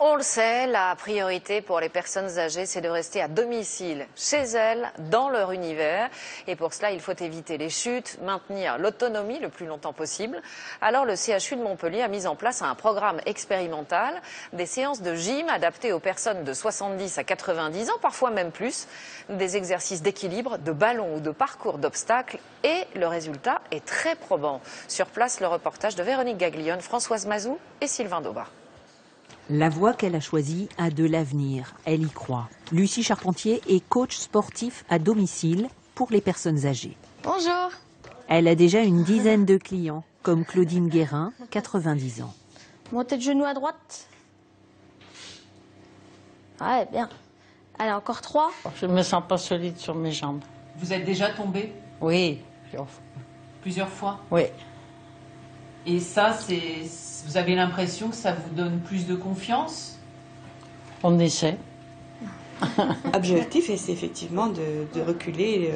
On le sait, la priorité pour les personnes âgées, c'est de rester à domicile, chez elles, dans leur univers. Et pour cela, il faut éviter les chutes, maintenir l'autonomie le plus longtemps possible. Alors le CHU de Montpellier a mis en place un programme expérimental, des séances de gym adaptées aux personnes de 70 à 90 ans, parfois même plus, des exercices d'équilibre, de ballon ou de parcours d'obstacles. Et le résultat est très probant. Sur place, le reportage de Véronique Gaglione, Françoise Mazou et Sylvain Daubat. La voie qu'elle a choisie a de l'avenir, elle y croit. Lucie Charpentier est coach sportif à domicile pour les personnes âgées. Bonjour. Elle a déjà une dizaine de clients, comme Claudine Guérin, 90 ans. Montez de genoux à droite. Ouais, bien. Allez, encore 3. Je me sens pas solide sur mes jambes. Vous êtes déjà tombé? Oui. Plusieurs fois? Oui. Et ça, vous avez l'impression que ça vous donne plus de confiance? On essaie. L'objectif, c'est effectivement de reculer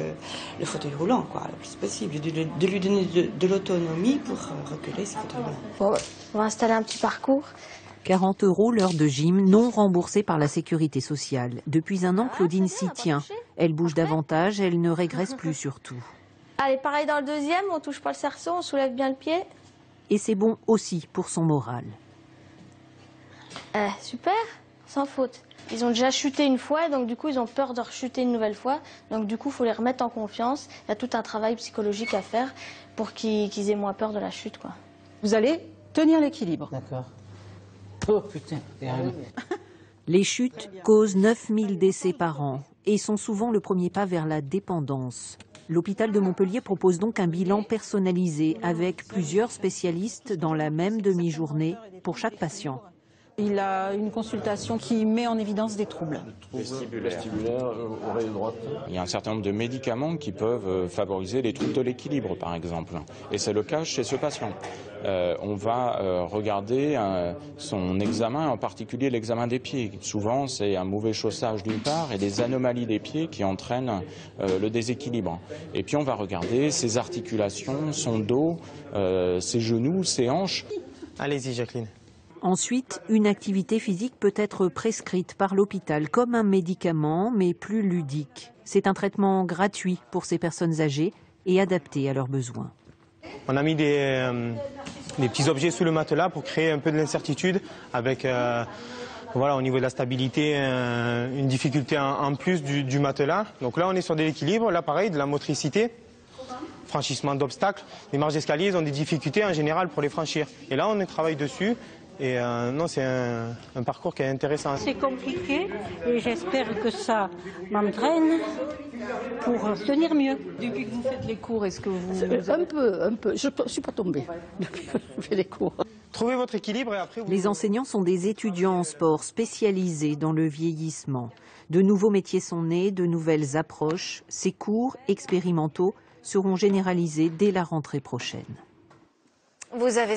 le fauteuil roulant, quoi, le plus possible, de lui donner de l'autonomie pour reculer ce fauteuil roulant. Bon, on va installer un petit parcours. 40 € l'heure de gym, non remboursée par la sécurité sociale. Depuis un an, Claudine s'y tient. Elle bouge davantage, elle ne régresse plus surtout. Allez, pareil dans le deuxième, on touche pas le cerceau, on soulève bien le pied. Et c'est bon aussi pour son moral. Super, sans faute. Ils ont déjà chuté une fois, donc du coup ils ont peur de rechuter une nouvelle fois. Donc du coup il faut les remettre en confiance. Il y a tout un travail psychologique à faire pour qu'ils aient moins peur de la chute, quoi. Vous allez tenir l'équilibre. D'accord. Oh putain. Les chutes causent 9000 décès par an et sont souvent le premier pas vers la dépendance. L'hôpital de Montpellier propose donc un bilan personnalisé avec plusieurs spécialistes dans la même demi-journée pour chaque patient. Il a une consultation qui met en évidence des troubles. Vestibulaire, oreille droite. Il y a un certain nombre de médicaments qui peuvent favoriser les troubles de l'équilibre, par exemple. Et c'est le cas chez ce patient. On va regarder son examen, en particulier l'examen des pieds. Souvent, c'est un mauvais chaussage d'une part et des anomalies des pieds qui entraînent le déséquilibre. Et puis on va regarder ses articulations, son dos, ses genoux, ses hanches. Allez-y, Jacqueline. Ensuite, une activité physique peut être prescrite par l'hôpital comme un médicament, mais plus ludique. C'est un traitement gratuit pour ces personnes âgées et adapté à leurs besoins. On a mis des petits objets sous le matelas pour créer un peu de l'incertitude avec, voilà, au niveau de la stabilité, une difficulté en plus du matelas. Donc là, on est sur de l'équilibre, là pareil, de la motricité. Franchissement d'obstacles. Les marches d'escalier, ils ont des difficultés en général pour les franchir. Et là, on travaille dessus. Et non, c'est un parcours qui est intéressant. C'est compliqué et j'espère que ça m'entraîne pour tenir mieux. Depuis que vous faites les cours, est-ce que vous... Un peu. Je ne suis pas tombée depuis que je fais les cours. Trouvez votre équilibre et après... Les enseignants sont des étudiants en sport spécialisés dans le vieillissement. De nouveaux métiers sont nés, de nouvelles approches. Ces cours expérimentaux seront généralisés dès la rentrée prochaine. Vous avez